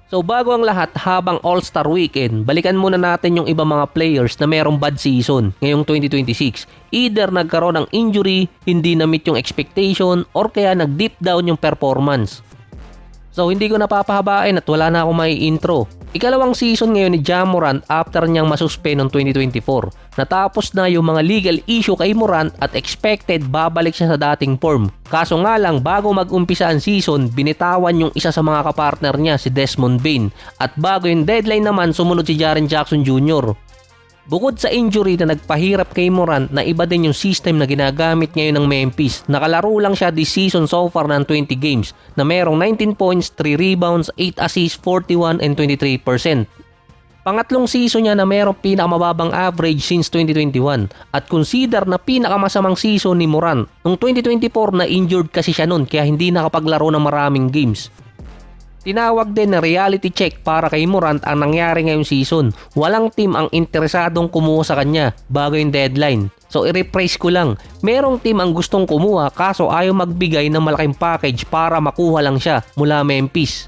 So bago ang lahat, habang All-Star Weekend, balikan muna natin yung ibang mga players na merong bad season ngayong 2026. Either nagkaroon ng injury, hindi na-meet yung expectation, or kaya nag-deep down yung performance. So hindi ko napapahabain at wala na akong may intro. Ikalawang season ngayon ni Ja Morant after niyang masuspend noong 2024. Natapos na yung mga legal issue kay Morant at expected babalik siya sa dating form. Kaso nga lang, bago mag-umpisa ang season, binitawan yung isa sa mga kapartner niya, si Desmond Bane. At bago yung deadline naman, sumunod si Jaren Jackson Jr. Bukod sa injury na nagpahirap kay Morant, na iba din yung system na ginagamit ngayon ng Memphis. Nakalaro lang siya this season so far ng 20 games na merong 19 points, 3 rebounds, 8 assists, 41 and 23%. Pangatlong season niya na merong pinakamababang average since 2021 at consider na pinakamasamang season ni Morant. Noong 2024 na injured kasi siya nun kaya hindi nakapaglaro ng maraming games. Tinawag din na reality check para kay Morant ang nangyari ngayong season. Walang team ang interesadong kumuha sa kanya bago yung deadline. So i-rephrase ko lang, merong team ang gustong kumuha kaso ayaw magbigay ng malaking package para makuha lang siya mula Memphis.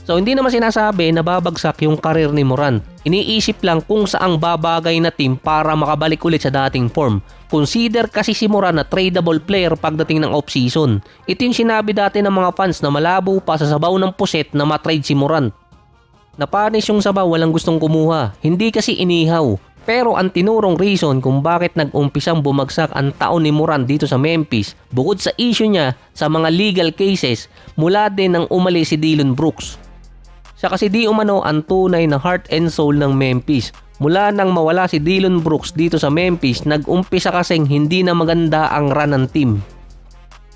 So hindi naman sinasabi na babagsak yung karir ni Morant. Iniisip lang kung saang babagay na team para makabalik ulit sa dating form. Consider kasi si Morant na tradable player pagdating ng off-season. Ito yung sinabi dati ng mga fans na malabo pa sa sabaw ng puset na matrade si Morant. Napanis yung sabaw, walang gustong kumuha. Hindi kasi inihaw. Pero ang tinurong reason kung bakit nag-umpisang bumagsak ang taon ni Morant dito sa Memphis, bukod sa issue niya sa mga legal cases, mula din nang umalis si Dillon Brooks. Siya kasi di umano ang tunay na heart and soul ng Memphis. Mula nang mawala si Dillon Brooks dito sa Memphis, nag-umpisa kasing hindi na maganda ang run ng team.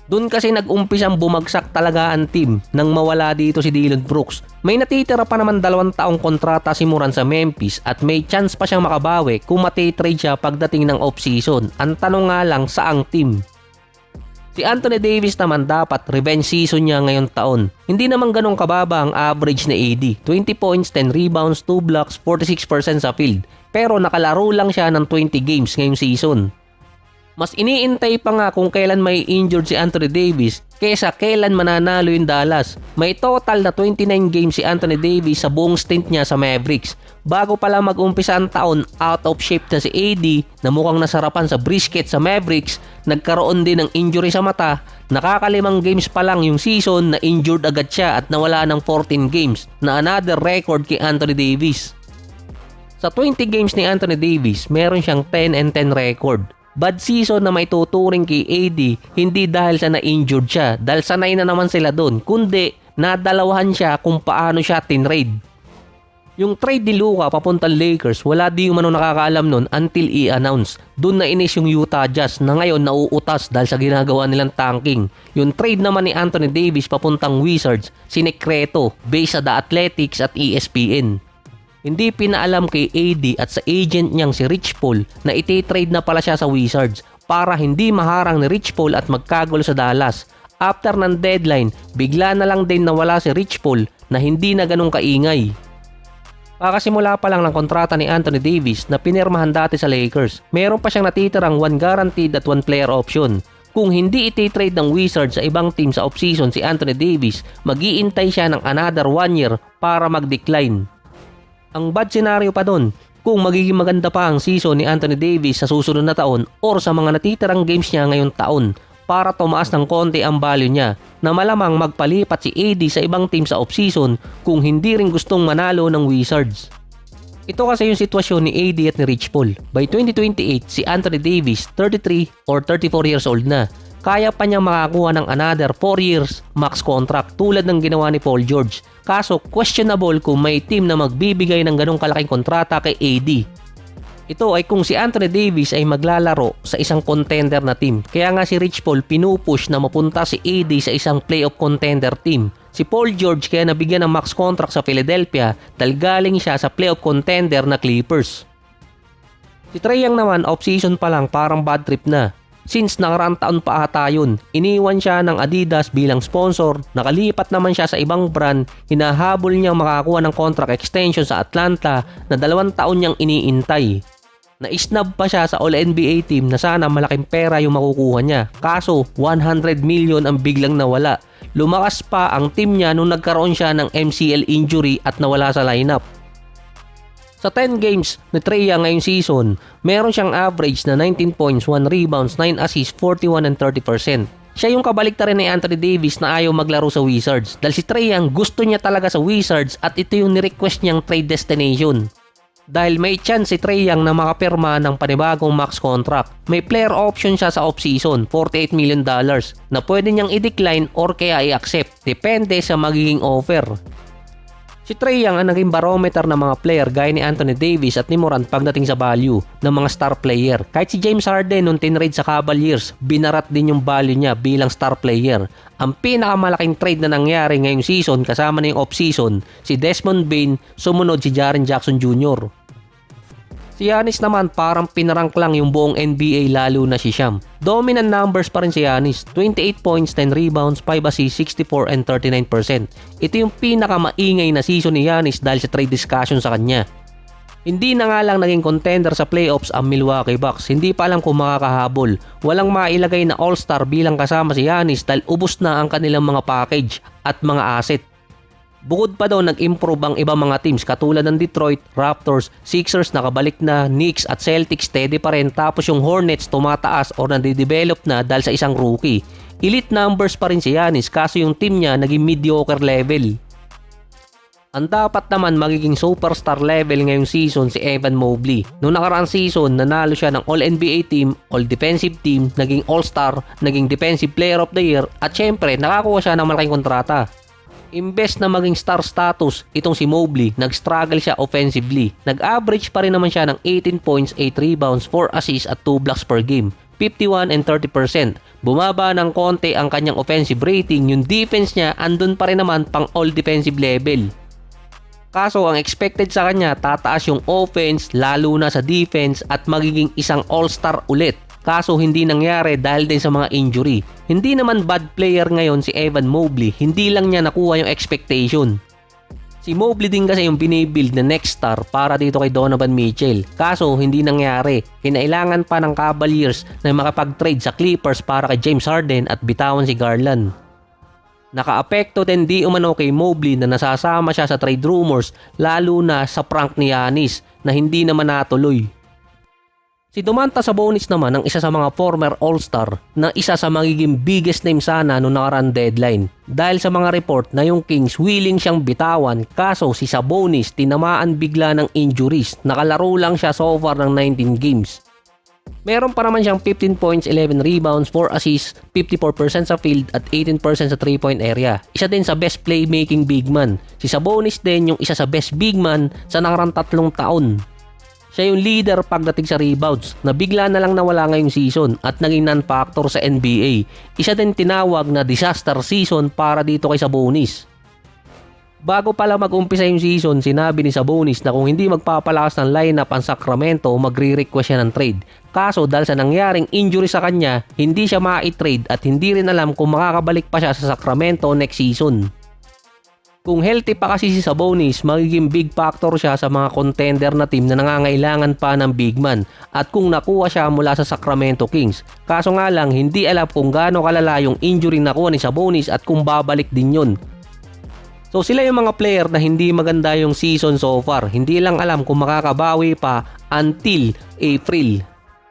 Doon kasi nag-umpisang bumagsak talaga ang team nang mawala dito si Dillon Brooks. May natitira pa naman 2 taong kontrata si Morant sa Memphis at may chance pa siyang makabawi kung mati-trade siya pagdating ng off-season. Ang tanong nga lang, saang team? Si Anthony Davis naman dapat revenge season niya ngayong taon. Hindi naman ganong kababa ang average na AD. 20 points, 10 rebounds, 2 blocks, 46% sa field. Pero nakalaro lang siya ng 20 games ngayong season. Mas iniintay pa nga kung kailan may injured si Anthony Davis kaysa kailan mananalo yung Dallas. May total na 29 games si Anthony Davis sa buong stint niya sa Mavericks. Bago pala mag-umpisa ang taon, out of shape na si AD na mukhang nasarapan sa brisket sa Mavericks, nagkaroon din ng injury sa mata. Nakakalimang games pa lang yung season na injured agad siya at nawala ng 14 games na another record kay Anthony Davis. Sa 20 games ni Anthony Davis, meron siyang 10 and 10 record. Bad season na may tuturing kay AD, hindi dahil sa na-injured siya, dahil sanay na naman sila doon, kundi nadalawahan siya kung paano siya tinrade. Yung trade ni Luka papuntang Lakers, wala di umano nakakaalam nun until i-announce. Doon na inis yung Utah Jazz na ngayon nauutas dahil sa ginagawa nilang tanking. Yung trade naman ni Anthony Davis papuntang Wizards, sinekreto based sa The Athletics at ESPN. Hindi pinaalam kay AD at sa agent niyang si Rich Paul na iti-trade na pala siya sa Wizards para hindi maharang ni Rich Paul at magkagulo sa Dallas. After ng deadline, bigla na lang din nawala si Rich Paul na hindi na ganun kaingay. Kakasimula pa lang ng kontrata ni Anthony Davis na pinirmahan dati sa Lakers. Meron pa siyang natitirang 1 guaranteed at 1 player option. Kung hindi iti-trade ng Wizards sa ibang team sa offseason si Anthony Davis, mag-iintay siya ng another 1 year para mag-decline. Ang bad scenario pa doon, kung magiging maganda pa ang season ni Anthony Davis sa susunod na taon or sa mga natitirang games niya ngayong taon para tumaas ng konti ang value niya na malamang magpalipat si AD sa ibang team sa offseason kung hindi rin gustong manalo ng Wizards. Ito kasi yung sitwasyon ni AD at ni Rich Paul. By 2028, si Anthony Davis 33 or 34 years old na. Kaya pa niyang makakuha ng another 4 years max contract tulad ng ginawa ni Paul George. Kaso questionable kung may team na magbibigay ng ganong kalaking kontrata kay AD. Ito ay kung si Anthony Davis ay maglalaro sa isang contender na team. Kaya nga si Rich Paul pinupush na mapunta si AD sa isang playoff contender team. Si Paul George kaya nabigyan ng max contract sa Philadelphia dahil galing siya sa playoff contender na Clippers. Si Trae Young naman off-season pa lang parang bad trip na. Since nakaraang taon pa ata yun, iniwan siya ng Adidas bilang sponsor, nakalipat naman siya sa ibang brand, hinahabol niyang makakuha ng contract extension sa Atlanta na 2 taon niyang iniintay. Na-snub pa siya sa All-NBA team na sana malaking pera yung makukuha niya. Kaso 100 million ang biglang nawala. lumakas pa ang team niya nung nagkaroon siya ng MCL injury at nawala sa lineup. Sa 10 games ni Trae Young ngayong season, meron siyang average na 19 points, 1 rebounds, 9 assists, 41 and 30%. Siya yung kabaliktaran ni Anthony Davis na ayaw maglaro sa Wizards dahil si Trae Young gusto niya talaga sa Wizards at ito yung ni-request niyang trade destination. Dahil may chance si Trae Young na makapirma ng panibagong max contract. May player option siya sa off-season, $48 million, na pwede niyang i-decline or kaya i-accept. Depende sa magiging offer. Si Trae Young ang naging barometer ng mga player gaya ni Anthony Davis at ni Morant pagdating sa value ng mga star player. Kahit si James Harden nung tinrade sa Cavaliers, binarat din yung value niya bilang star player. Ang pinakamalaking trade na nangyari ngayong season kasama na yung off-season, si Desmond Bane, sumunod si Jaren Jackson Jr. Si Giannis naman parang pinarank lang yung buong NBA lalo na si Sham. Dominant numbers pa rin si Giannis, 28 points, 10 rebounds, 5 assists, 64 and 39%. Ito yung pinakamaingay na season ni Giannis dahil sa trade discussion sa kanya. Hindi na nga lang naging contender sa playoffs ang Milwaukee Bucks, hindi pa alam kung makakahabol. Walang mailagay na all-star bilang kasama si Giannis dahil ubos na ang kanilang mga package at mga asset. Bukod pa daw nag-improve ang ibang mga teams katulad ng Detroit, Raptors, Sixers nakabalik na, Knicks at Celtics steady pa rin, tapos yung Hornets tumataas or nade-develop na dahil sa isang rookie. Elite numbers pa rin si Giannis kaso yung team niya naging mediocre level. Ang dapat naman magiging superstar level ngayong season si Evan Mobley. Noong nakaraang season, nanalo siya ng All-NBA team, All-Defensive team, naging All-Star, naging Defensive Player of the Year at syempre nakakuha siya ng malaking kontrata. Imbes na maging star status, itong si Mobley, nag-struggle siya offensively. Nag-average pa rin naman siya ng 18 points, 8 rebounds, 4 assists at 2 blocks per game. 51 and 30%. Bumaba ng konti ang kanyang offensive rating, yung defense niya andun pa rin naman pang all defensive level. Kaso ang expected sa kanya, tataas yung offense lalo na sa defense at magiging isang all-star ulit. Kaso hindi nangyari dahil din sa mga injury. Hindi naman bad player ngayon si Evan Mobley, hindi lang niya nakuha yung expectation. Si Mobley din kasi yung binibuild na next star para dito kay Donovan Mitchell. Kaso hindi nangyari. Kinailangan pa ng Cavaliers na makapag-trade sa Clippers para kay James Harden at bitawan si Garland. Nakaapekto din di umano kay Mobley na nasasama siya sa trade rumors lalo na sa prank ni Giannis na hindi naman natuloy. Si Domantas Sabonis naman ang isa sa mga former All-Star na isa sa magiging biggest name sana noong nakaraan deadline. Dahil sa mga report na yung Kings willing siyang bitawan kaso si Sabonis tinamaan bigla ng injuries. Nakalaro lang siya so far ng 19 games. Meron pa naman siyang 15 points, 11 rebounds, 4 assists, 54% sa field at 18% sa 3-point area. Isa din sa best playmaking big man. Si Sabonis din yung isa sa best big man sa nakarang 3 taon. Siya yung leader pagdating sa rebounds na bigla na lang nawala ngayong season at naging non-factor sa NBA. Isa din tinawag na disaster season para dito kay Sabonis. Bago pala mag-umpisa yung season, sinabi ni Sabonis na kung hindi magpapalakas ng lineup ang Sacramento, magre-request siya ng trade. Kaso dahil sa nangyaring injury sa kanya, hindi siya ma-trade at hindi rin alam kung makakabalik pa siya sa Sacramento next season. Kung healthy pa kasi si Sabonis, magiging big factor siya sa mga contender na team na nangangailangan pa ng big man at kung nakuha siya mula sa Sacramento Kings. Kaso nga lang, hindi alam kung gaano kalala yung injury nakuha ni Sabonis at kung babalik din yun. So sila yung mga player na hindi maganda yung season so far. Hindi lang alam kung makakabawi pa until April.